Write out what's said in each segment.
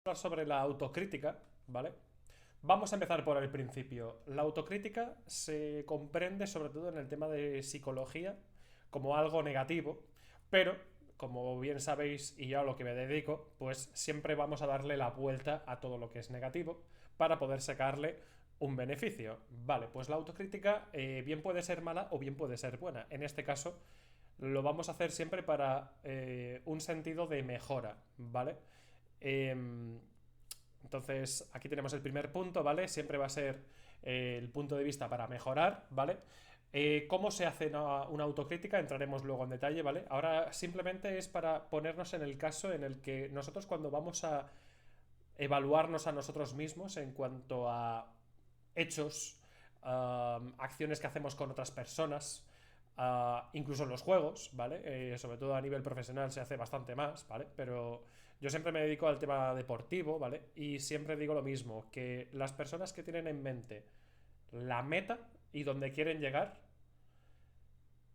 Hablar sobre la autocrítica, ¿vale? Vamos a empezar por el principio. La autocrítica se comprende sobre todo en el tema de psicología como algo negativo, pero como bien sabéis y yo a lo que me dedico, pues siempre vamos a darle la vuelta a todo lo que es negativo para poder sacarle un beneficio. Vale, pues la autocrítica bien puede ser mala o bien puede ser buena. En este caso lo vamos a hacer siempre para un sentido de mejora, ¿vale? Eh, entonces, aquí tenemos el primer punto, ¿vale? Siempre va a ser el punto de vista para mejorar, ¿vale? ¿Cómo se hace una autocrítica? Entraremos luego en detalle, ¿vale? Ahora simplemente es para ponernos en el caso en el que nosotros cuando vamos a evaluarnos a nosotros mismos en cuanto a hechos, acciones que hacemos con otras personas, incluso en los juegos, ¿vale? Sobre todo a nivel profesional se hace bastante más, ¿vale? Pero yo siempre me dedico al tema deportivo, ¿vale? Y siempre digo lo mismo, que las personas que tienen en mente la meta y donde quieren llegar,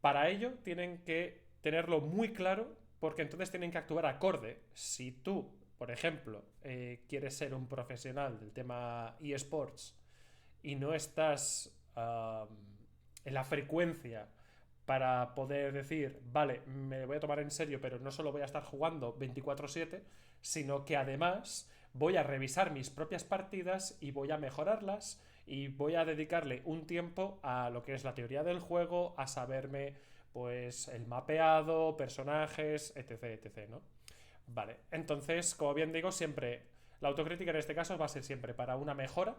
para ello tienen que tenerlo muy claro porque entonces tienen que actuar acorde. Si tú, por ejemplo, quieres ser un profesional del tema eSports y no estás en la frecuencia para poder decir, vale, me voy a tomar en serio, pero no solo voy a estar jugando 24/7, sino que además voy a revisar mis propias partidas y voy a mejorarlas y voy a dedicarle un tiempo a lo que es la teoría del juego, a saberme pues el mapeado, personajes, etc, etc, ¿no? Vale, entonces, como bien digo, siempre la autocrítica en este caso va a ser siempre para una mejora,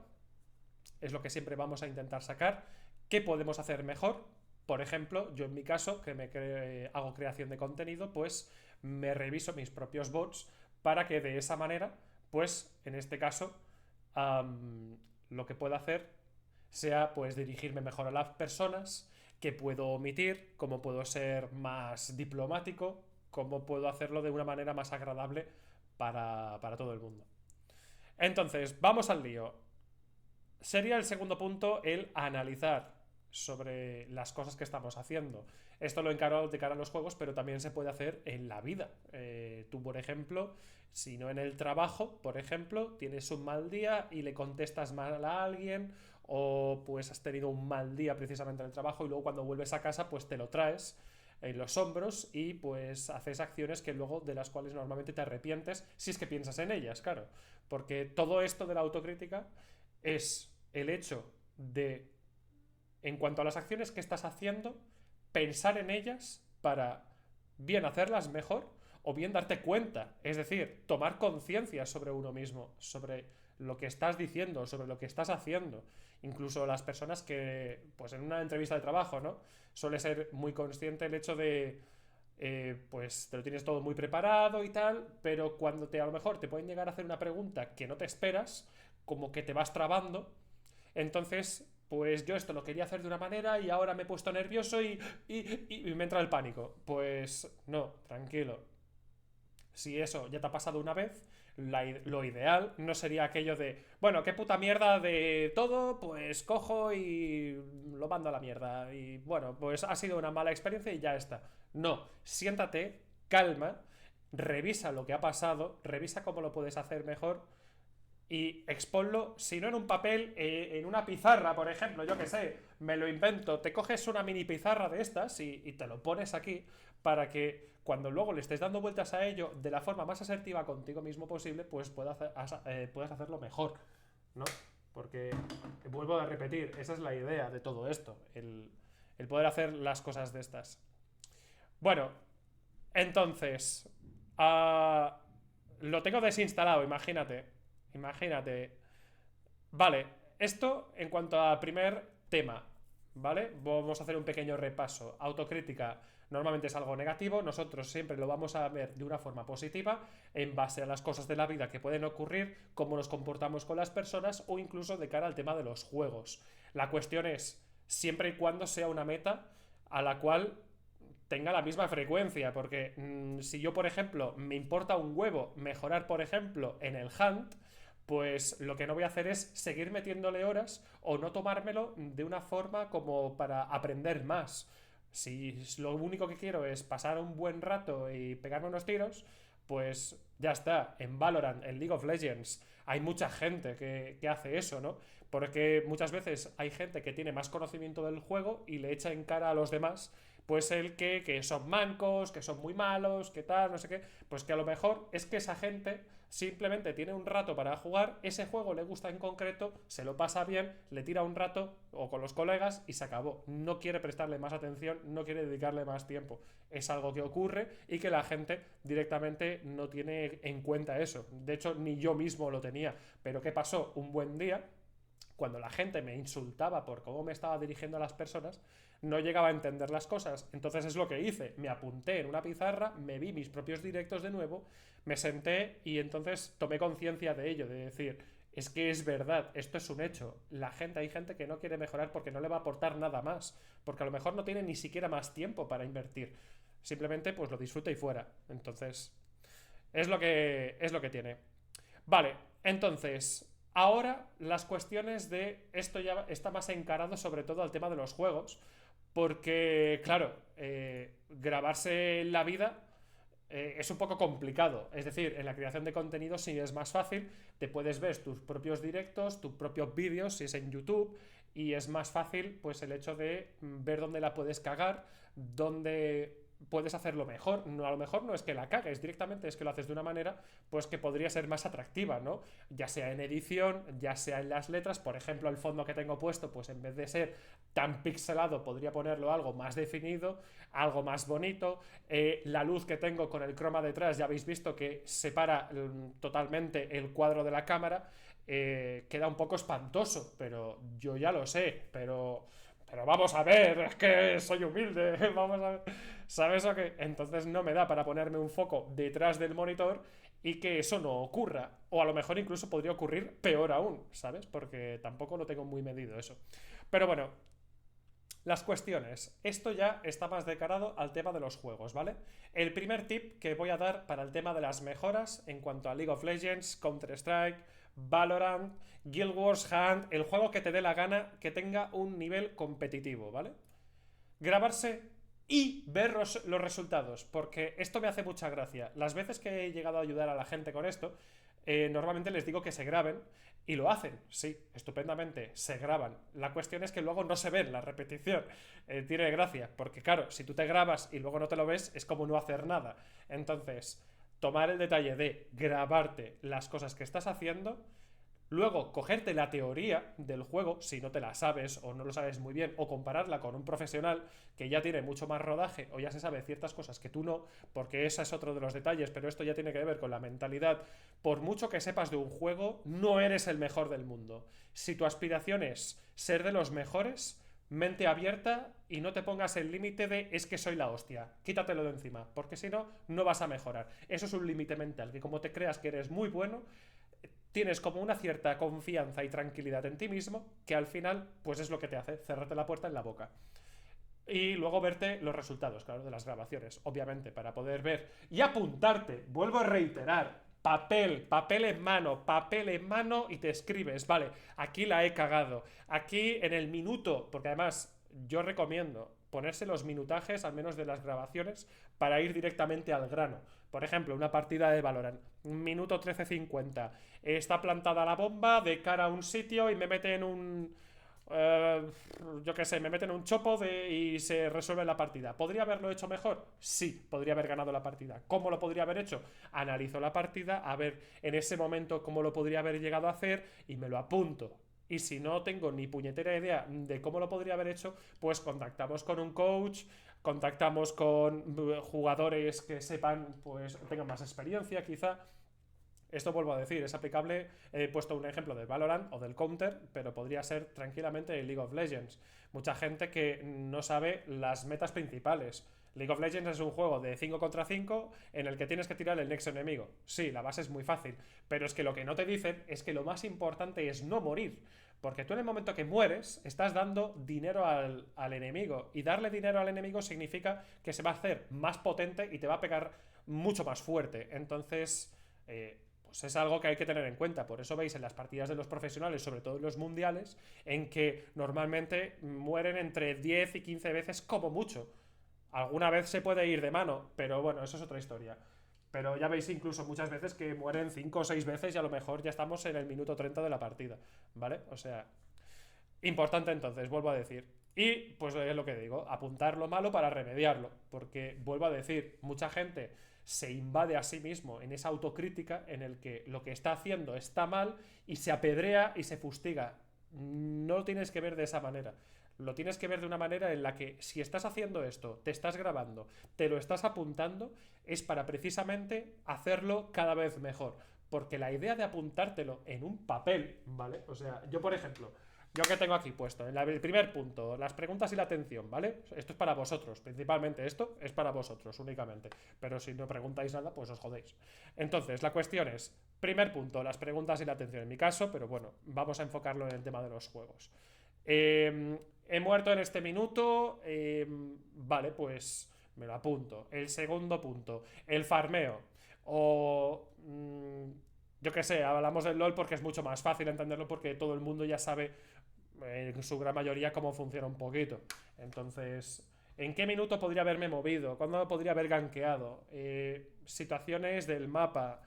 es lo que siempre vamos a intentar sacar. ¿Qué podemos hacer mejor? Por ejemplo, yo en mi caso, que hago creación de contenido, pues me reviso mis propios bots para que de esa manera, pues en este caso, lo que puedo hacer sea pues dirigirme mejor a las personas, que puedo omitir, cómo puedo ser más diplomático, cómo puedo hacerlo de una manera más agradable para todo el mundo. Entonces, vamos al lío. Sería el segundo punto el analizar sobre las cosas que estamos haciendo. Esto lo encaro de cara a los juegos, pero también se puede hacer en la vida. Tú, por ejemplo, si no en el trabajo, por ejemplo, tienes un mal día y le contestas mal a alguien, o pues has tenido un mal día precisamente en el trabajo y luego cuando vuelves a casa pues te lo traes en los hombros y pues haces acciones que luego de las cuales normalmente te arrepientes si es que piensas en ellas, claro. Porque todo esto de la autocrítica es el hecho de, en cuanto a las acciones que estás haciendo, pensar en ellas para bien hacerlas mejor o bien darte cuenta, es decir, tomar conciencia sobre uno mismo, sobre lo que estás diciendo, sobre lo que estás haciendo. Incluso las personas que, pues en una entrevista de trabajo, ¿no? Suele ser muy consciente el hecho de pues te lo tienes todo muy preparado y tal, pero cuando a lo mejor te pueden llegar a hacer una pregunta que no te esperas, como que te vas trabando, entonces, pues yo esto lo quería hacer de una manera y ahora me he puesto nervioso y me entra el pánico. Pues no, tranquilo. Si eso ya te ha pasado una vez, lo ideal no sería aquello de, bueno, qué puta mierda de todo, pues cojo y lo mando a la mierda. Y bueno, pues ha sido una mala experiencia y ya está. No, siéntate, calma, revisa lo que ha pasado, revisa cómo lo puedes hacer mejor y exponlo, si no en un papel, en una pizarra, por ejemplo, yo que sé, me lo invento, te coges una mini pizarra de estas y te lo pones aquí para que cuando luego le estés dando vueltas a ello de la forma más asertiva contigo mismo posible, pues puedas hacerlo mejor, ¿no? Porque, vuelvo a repetir, esa es la idea de todo esto, el poder hacer las cosas de estas. Bueno, entonces, lo tengo desinstalado, imagínate. Imagínate. Vale, esto en cuanto a primer tema, ¿vale? Vamos a hacer un pequeño repaso. Autocrítica normalmente es algo negativo, nosotros siempre lo vamos a ver de una forma positiva, en base a las cosas de la vida que pueden ocurrir, cómo nos comportamos con las personas o incluso de cara al tema de los juegos. La cuestión es, siempre y cuando sea una meta a la cual tenga la misma frecuencia, porque si yo, por ejemplo, me importa un huevo mejorar, por ejemplo, en el Hunt, pues lo que no voy a hacer es seguir metiéndole horas o no tomármelo de una forma como para aprender más. Si lo único que quiero es pasar un buen rato y pegarme unos tiros, pues ya está. En Valorant, en League of Legends, hay mucha gente que hace eso, ¿no? Porque muchas veces hay gente que tiene más conocimiento del juego y le echa en cara a los demás, pues el que son mancos, que son muy malos, que tal, no sé qué, pues que a lo mejor es que esa gente simplemente tiene un rato para jugar, ese juego le gusta en concreto, se lo pasa bien, le tira un rato o con los colegas y se acabó. No quiere prestarle más atención, no quiere dedicarle más tiempo. Es algo que ocurre y que la gente directamente no tiene en cuenta eso. De hecho, ni yo mismo lo tenía. Pero ¿qué pasó? Un buen día, cuando la gente me insultaba por cómo me estaba dirigiendo a las personas, no llegaba a entender las cosas. Entonces es lo que hice. Me apunté en una pizarra, me vi mis propios directos de nuevo, me senté y entonces tomé conciencia de ello, de decir, es que es verdad, esto es un hecho. Hay gente que no quiere mejorar porque no le va a aportar nada más, porque a lo mejor no tiene ni siquiera más tiempo para invertir. Simplemente pues lo disfruta y fuera. Entonces, es lo que tiene. Vale, entonces, ahora las cuestiones de esto ya está más encarado sobre todo al tema de los juegos, porque, claro, grabarse la vida es un poco complicado. Es decir, en la creación de contenido sí es más fácil, te puedes ver tus propios directos, tus propios vídeos, si es en YouTube, y es más fácil pues el hecho de ver dónde la puedes cagar, dónde puedes hacerlo mejor. No, a lo mejor no es que la cagues directamente, es que lo haces de una manera pues que podría ser más atractiva, ¿no? Ya sea en edición, ya sea en las letras. Por ejemplo, el fondo que tengo puesto, pues en vez de ser tan pixelado, podría ponerlo algo más definido, algo más bonito. La luz que tengo con el croma detrás, ya habéis visto que separa totalmente el cuadro de la cámara. Queda un poco espantoso, pero yo ya lo sé, pero vamos a ver, es que soy humilde, vamos a ver, ¿sabes o qué? Entonces no me da para ponerme un foco detrás del monitor y que eso no ocurra. O a lo mejor incluso podría ocurrir peor aún, ¿sabes? Porque tampoco lo tengo muy medido eso. Pero bueno, las cuestiones. Esto ya está más decarado al tema de los juegos, ¿vale? El primer tip que voy a dar para el tema de las mejoras en cuanto a League of Legends, Counter-Strike, Valorant, Guild Wars, Hunt, el juego que te dé la gana que tenga un nivel competitivo, ¿vale? Grabarse y ver los resultados, porque esto me hace mucha gracia. Las veces que he llegado a ayudar a la gente con esto, normalmente les digo que se graben y lo hacen, sí, estupendamente, se graban. La cuestión es que luego no se ven la repetición. Tiene gracia, porque claro, si tú te grabas y luego no te lo ves, es como no hacer nada. Entonces, tomar el detalle de grabarte las cosas que estás haciendo. Luego, cogerte la teoría del juego, si no te la sabes o no lo sabes muy bien, o compararla con un profesional que ya tiene mucho más rodaje o ya se sabe ciertas cosas que tú no, porque ese es otro de los detalles, pero esto ya tiene que ver con la mentalidad. Por mucho que sepas de un juego, no eres el mejor del mundo. Si tu aspiración es ser de los mejores, mente abierta y no te pongas el límite de es que soy la hostia, quítatelo de encima, porque si no, no vas a mejorar. Eso es un límite mental, que como te creas que eres muy bueno, tienes como una cierta confianza y tranquilidad en ti mismo que al final pues es lo que te hace cerrarte la puerta en la boca. Y luego verte los resultados, claro, de las grabaciones, obviamente, para poder ver y apuntarte. Vuelvo a reiterar, papel en mano y te escribes, vale, aquí la he cagado. Aquí en el minuto, porque además yo recomiendo ponerse los minutajes, al menos de las grabaciones, para ir directamente al grano. Por ejemplo, una partida de Valorant, minuto 13:50. Está plantada la bomba de cara a un sitio y me meten yo qué sé, me meten un chopo y se resuelve la partida. ¿Podría haberlo hecho mejor? Sí, podría haber ganado la partida. ¿Cómo lo podría haber hecho? Analizo la partida, a ver en ese momento cómo lo podría haber llegado a hacer y me lo apunto. Y si no tengo ni puñetera idea de cómo lo podría haber hecho, pues contactamos con un coach, contactamos con jugadores que sepan, pues tengan más experiencia quizá. Esto vuelvo a decir, es aplicable, he puesto un ejemplo del Valorant o del Counter, pero podría ser tranquilamente el League of Legends. Mucha gente que no sabe las metas principales. League of Legends es un juego de 5 contra 5 en el que tienes que tirar el nexo enemigo. Sí, la base es muy fácil, pero es que lo que no te dicen es que lo más importante es no morir. Porque tú en el momento que mueres estás dando dinero al enemigo. Y darle dinero al enemigo significa que se va a hacer más potente y te va a pegar mucho más fuerte. Entonces, pues es algo que hay que tener en cuenta. Por eso veis en las partidas de los profesionales, sobre todo en los mundiales, en que normalmente mueren entre 10 y 15 veces como mucho. Alguna vez se puede ir de mano, pero bueno, eso es otra historia. Pero ya veis incluso muchas veces que mueren 5 o 6 veces y a lo mejor ya estamos en el minuto 30 de la partida, ¿vale? O sea, importante entonces, vuelvo a decir. Y pues es lo que digo, apuntar lo malo para remediarlo. Porque, vuelvo a decir, mucha gente se invade a sí mismo en esa autocrítica en el que lo que está haciendo está mal y se apedrea y se fustiga. No lo tienes que ver de esa manera. Lo tienes que ver de una manera en la que si estás haciendo esto, te estás grabando, te lo estás apuntando, es para precisamente hacerlo cada vez mejor. Porque la idea de apuntártelo en un papel, ¿vale? O sea, yo por ejemplo, yo que tengo aquí puesto, en el primer punto, las preguntas y la atención, ¿vale? Esto es para vosotros, principalmente esto es para vosotros únicamente. Pero si no preguntáis nada, pues os jodéis. Entonces, la cuestión es, primer punto, las preguntas y la atención en mi caso, pero bueno, vamos a enfocarlo en el tema de los juegos. He muerto en este minuto, vale, pues me lo apunto. El segundo punto, el farmeo. O yo qué sé, hablamos del LOL porque es mucho más fácil entenderlo porque todo el mundo ya sabe en su gran mayoría cómo funciona un poquito. Entonces, ¿en qué minuto podría haberme movido? ¿Cuándo me podría haber gankeado? Situaciones del mapa.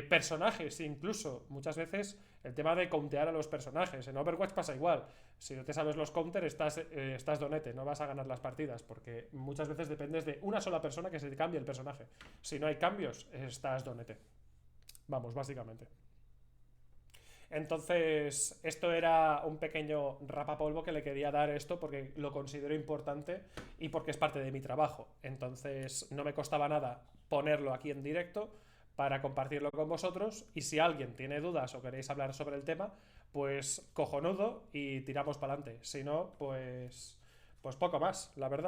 Personajes, incluso. Muchas veces el tema de countear a los personajes. En Overwatch pasa igual. Si no te sabes los counter, estás donete, no vas a ganar las partidas. Porque muchas veces dependes de una sola persona que se te cambie el personaje. Si no hay cambios, estás donete. Vamos, básicamente. Entonces, esto era un pequeño rapapolvo que le quería dar esto porque lo considero importante y porque es parte de mi trabajo. Entonces, no me costaba nada ponerlo aquí en directo para compartirlo con vosotros y si alguien tiene dudas o queréis hablar sobre el tema, pues cojonudo y tiramos para adelante. Si no, pues poco más, la verdad.